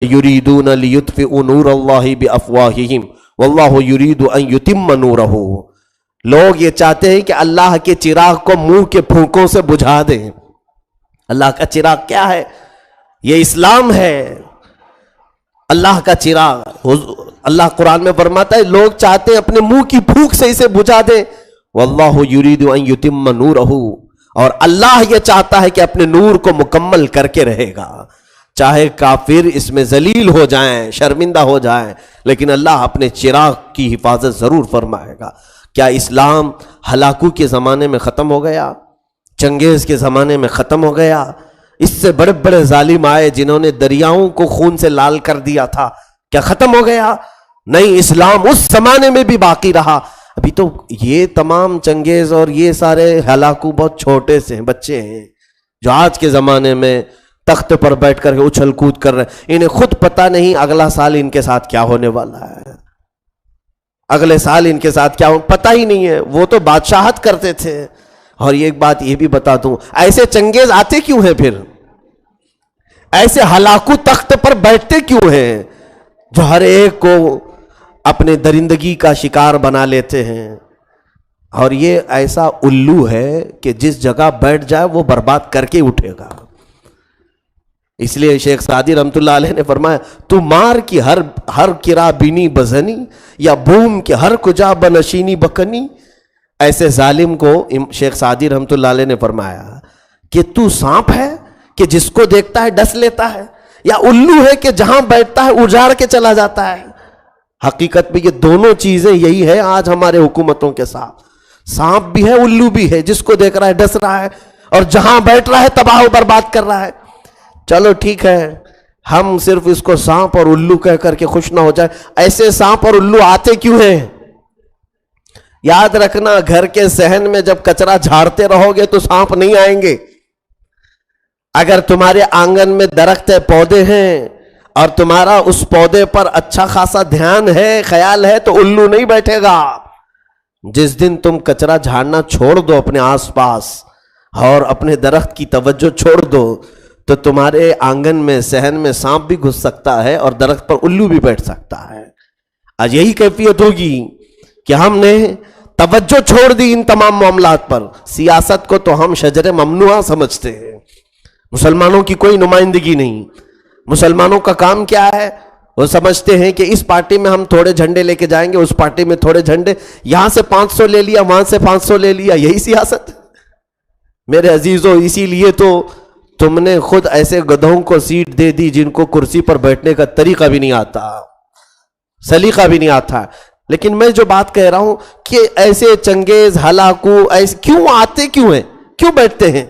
युरीदून लियुत्फिउ नूरल्लाहि बिअफ़वाहिहिम वल्लाहु युरीदु अन युतिम्म नूरहु। लोग ये चाहते हैं कि अल्लाह के चिराग को मुंह के फूंकों से बुझा दें। अल्लाह का चिराग क्या है? ये इस्लाम है, अल्लाह का चिराग। अल्लाह कुरान में फरमाता है लोग चाहते हैं अपने मुंह की फूंक से इसे बुझा दें। वल्लाहु युरीदु अन युतिम्म नूरहु, और अल्लाह ये चाहता है कि अपने नूर को मुकम्मल करके रहेगा। चाहे काफिर इसमें जलील हो जाएं, शर्मिंदा हो जाएं, लेकिन अल्लाह अपने चिराग की हिफाजत जरूर फरमाएगा। क्या इस्लाम हलाकू के ज़माने में ख़त्म हो गया? चंगेज़ के ज़माने में ख़त्म हो गया? इससे बड़े बड़े जालिम आए जिन्होंने दरियाओं को खून से लाल कर दिया था, क्या ख़त्म हो गया? नहीं, इस्लाम उस ज़माने में भी बाकी रहा। अभी तो ये तमाम चंगेज़ और ये सारे हलाकू बहुत छोटे से हैं, बच्चे हैं, जो आज के ज़माने में तख्त पर बैठ कर उछल कूद कर रहे हैं। इन्हें खुद पता नहीं अगला साल इनके साथ क्या होने वाला है, अगले साल इनके साथ क्या हो, पता ही नहीं है। वो तो बादशाहत करते थे। और ये एक बात ये भी बता दूं, ऐसे चंगेज आते क्यों हैं? फिर ऐसे हलाकू तख्त पर बैठते क्यों हैं जो हर एक को अपने दरिंदगी का शिकार बना लेते हैं? और ये ऐसा उल्लू है कि जिस जगह बैठ जाए वो बर्बाद करके उठेगा। इसलिए शेख सादी रहमतुल्लाह अलैह ने फरमाया, तू मार की हर किरा बिनी बजनी या बूम के हर कुजा बनशीनी बकनी। ऐसे जालिम को शेख सादी रहमतुल्लाह अलैह ने फरमाया कि तू सांप है कि जिसको देखता है डस लेता है, या उल्लू है कि जहां बैठता है उजाड़ के चला जाता है। हकीकत में ये दोनों चीजें यही है आज हमारे हुकूमतों के साथ। सांप भी है, उल्लू भी है, जिसको देख रहा है डस रहा है, और जहां बैठ रहा है तबाह बर्बाद कर रहा है। चलो ठीक है, हम सिर्फ इसको सांप और उल्लू कह करके खुश ना हो जाए। ऐसे सांप और उल्लू आते क्यों हैं? याद रखना, घर के सहन में जब कचरा झाड़ते रहोगे तो सांप नहीं आएंगे। अगर तुम्हारे आंगन में दरख्त है, पौधे हैं, और तुम्हारा उस पौधे पर अच्छा खासा ध्यान है, ख्याल है, तो उल्लू नहीं बैठेगा। जिस दिन तुम कचरा झाड़ना छोड़ दो अपने आसपास और अपने दरख्त की तवज्जो छोड़ दो, तो तुम्हारे आंगन में सहन में सांप भी घुस सकता है और दरख्त पर उल्लू भी बैठ सकता है। आज यही कैफियत होगी कि हमने तवज्जो छोड़ दी इन तमाम मामलात पर। सियासत को तो हम शजरे ममनुआ समझते हैं, मुसलमानों की कोई नुमाइंदगी नहीं। मुसलमानों का काम क्या है? वो समझते हैं कि इस पार्टी में हम थोड़े झंडे लेके जाएंगे, उस पार्टी में थोड़े झंडे, यहां से 500 ले लिया, वहां से 500 ले लिया, यही सियासत। मेरे अजीजों, इसीलिए तो तुमने खुद ऐसे गधों को सीट दे दी जिनको कुर्सी पर बैठने का तरीका भी नहीं आता, सलीका भी नहीं आता। लेकिन मैं जो बात कह रहा हूं कि ऐसे चंगेज हलाकू ऐसे क्यों आते, क्यों हैं, क्यों बैठते हैं?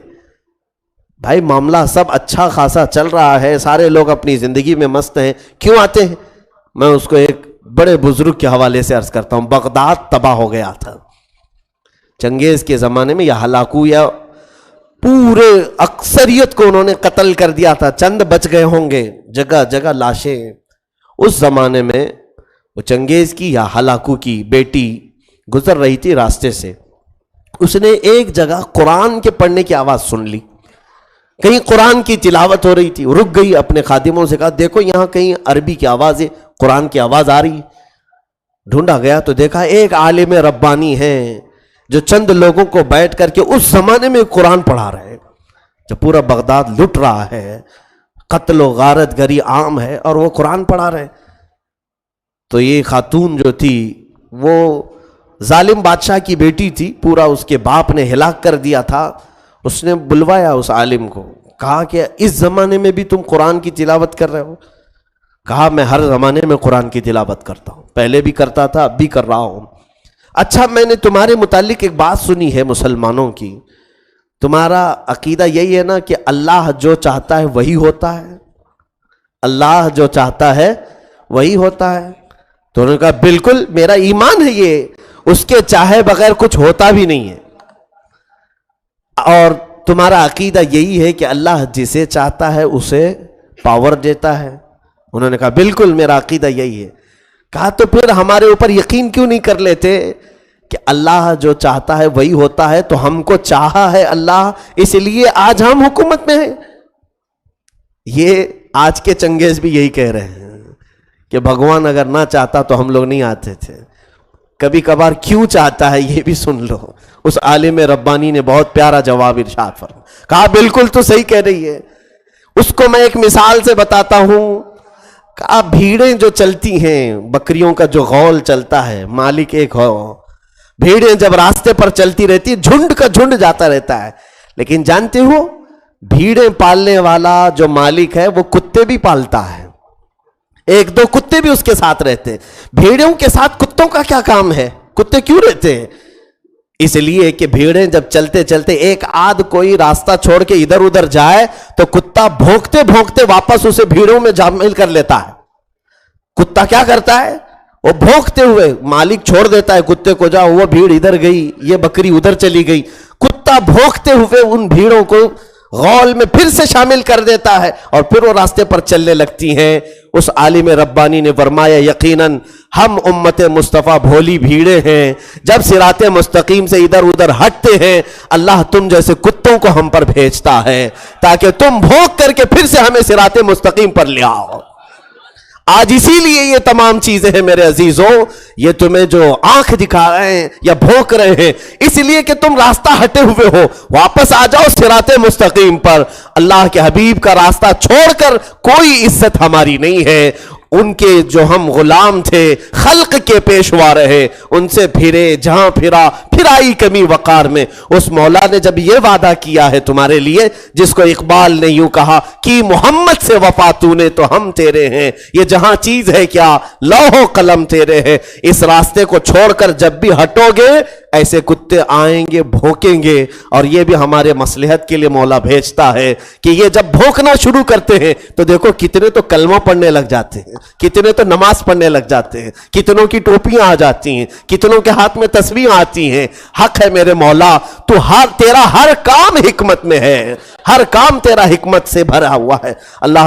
भाई मामला सब अच्छा खासा चल रहा है, सारे लोग अपनी जिंदगी में मस्त हैं, क्यों आते हैं? मैं उसको एक बड़े बुजुर्ग के हवाले से अर्ज करता हूं। बगदाद तबाह हो गया था चंगेज के जमाने में। यह हलाकू या पूरे अक्सरियत को उन्होंने कत्ल कर दिया था, चंद बच गए होंगे, जगह जगह लाशें। उस जमाने में वो चंगेज की या हलाकू की बेटी गुजर रही थी रास्ते से, उसने एक जगह कुरान के पढ़ने की आवाज सुन ली, कहीं कुरान की तिलावत हो रही थी, रुक गई, अपने खादिमों से कहा देखो यहां कहीं अरबी की आवाज है, कुरान की आवाज आ रही। ढूंढा गया तो देखा एक आलिम रब्बानी है जो चंद लोगों को बैठ करके उस जमाने में कुरान पढ़ा रहे हैं, जब पूरा बगदाद लुट रहा है, कत्ल व गारत गरी आम है, और वो कुरान पढ़ा रहे। तो ये खातून जो थी वो जालिम बादशाह की बेटी थी, पूरा उसके बाप ने हिलाक कर दिया था। उसने बुलवाया उस आलिम को, कहा कि इस जमाने में भी तुम कुरान की तिलावत कर रहे हो? कहा मैं हर जमाने में कुरान की तिलावत करता हूं, पहले भी करता था, अब भी कर रहा हूं। अच्छा, मैंने तुम्हारे मुतालिक एक बात सुनी है मुसलमानों की, तुम्हारा अकीदा यही है ना कि अल्लाह जो चाहता है वही होता है, अल्लाह जो चाहता है वही होता है? तो उन्होंने कहा बिल्कुल, मेरा ईमान है ये, उसके चाहे बगैर कुछ होता भी नहीं है। और तुम्हारा अकीदा यही है कि अल्लाह जिसे चाहता है उसे पावर देता है? उन्होंने कहा बिल्कुल, मेरा अकीदा यही है। कहा तो फिर हमारे ऊपर यकीन क्यों नहीं कर लेते कि अल्लाह जो चाहता है वही होता है? तो हमको चाहा है अल्लाह, इसलिए आज हम हुकूमत में हैं। ये آج کے چنگیز بھی یہی کہہ رہے ہیں کہ بھگوان اگر نہ چاہتا تو ہم لوگ نہیں آتے تھے. کبھی کبھار کیوں چاہتا ہے یہ بھی سن لو. اس عالم ربانی نے بہت پیارا جواب ارشاد فرمایا, کہا بالکل تو صحیح کہہ رہی ہے. اس کو میں ایک مثال سے بتاتا ہوں. کہا بھیڑیں جو چلتی ہیں, بکریوں کا جو غول چلتا ہے, مالک ایک ہو, بھیڑیں جب راستے پر چلتی رہتی, جھنڈ کا جھنڈ جاتا رہتا ہے, لیکن جانتے ہو بھیڑیں پالنے والا جو مالک ہے وہ کتے بھی پالتا ہے, ایک دو کتے بھی اس کے ساتھ رہتے. بھیڑوں کے ساتھ کتوں کا کیا کام ہے؟ کتے کیوں رہتے ہیں؟ اس لیے کہ بھیڑیں جب چلتے چلتے ایک آدھ کوئی راستہ چھوڑ کے ادھر ادھر جائے تو کتا بھونکتے بھونکتے واپس اسے بھیڑوں میں شامل کر لیتا ہے. کتا کیا کرتا ہے؟ وہ بھونکتے ہوئے, مالک چھوڑ دیتا ہے کتے کو, جاؤ, وہ بھیڑ ادھر گئی, یہ بکری ادھر چلی گئی, کتا بھونکتے ہوئے ان بھیڑوں کو غول میں پھر سے شامل کر دیتا ہے اور پھر وہ راستے پر چلنے لگتی ہیں. اس عالم ربانی نے فرمایا یقیناً ہم امت مصطفیٰ بھولی بھیڑیں ہیں, جب صراط مستقیم سے ادھر ادھر ہٹتے ہیں اللہ تم جیسے کتوں کو ہم پر بھیجتا ہے تاکہ تم بھونک کر کے پھر سے ہمیں صراط مستقیم پر لے آؤ. آج اسی لیے یہ تمام چیزیں ہیں میرے عزیزوں, یہ تمہیں جو آنکھ دکھا رہے ہیں یا بھونک رہے ہیں اس لیے کہ تم راستہ ہٹے ہوئے ہو. واپس آ جاؤ صراط مستقیم پر. اللہ کے حبیب کا راستہ چھوڑ کر کوئی عزت ہماری نہیں ہے. ان کے جو ہم غلام تھے, خلق کے پیشوا رہے, ان سے پھرے, جہاں پھرا پھر آئی کمی وقار میں. اس مولا نے جب یہ وعدہ کیا ہے تمہارے لیے, جس کو اقبال نے یوں کہا کہ محمد سے وفا تو نے تو ہم تیرے ہیں, یہ جہاں چیز ہے کیا لوح و قلم تیرے ہیں. اس راستے کو چھوڑ کر جب بھی ہٹو گے ایسے کتے آئیں گے, بھونکیں گے, اور یہ بھی ہمارے مصلحت کے لیے مولا بھیجتا ہے کہ یہ جب بھونکنا شروع کرتے ہیں تو دیکھو کتنے تو کلمہ پڑھنے لگ جاتے ہیں, کتنے تو نماز پڑھنے لگ جاتے ہیں, کتنوں کی ٹوپیاں آ جاتی ہیں, کتنوں کے ہاتھ میں تسبیح آتی ہیں. حق ہے میرے مولا, تو تیرا ہر کام حکمت میں ہے, ہر کام تیرا حکمت سے بھرا ہوا ہے. اللہ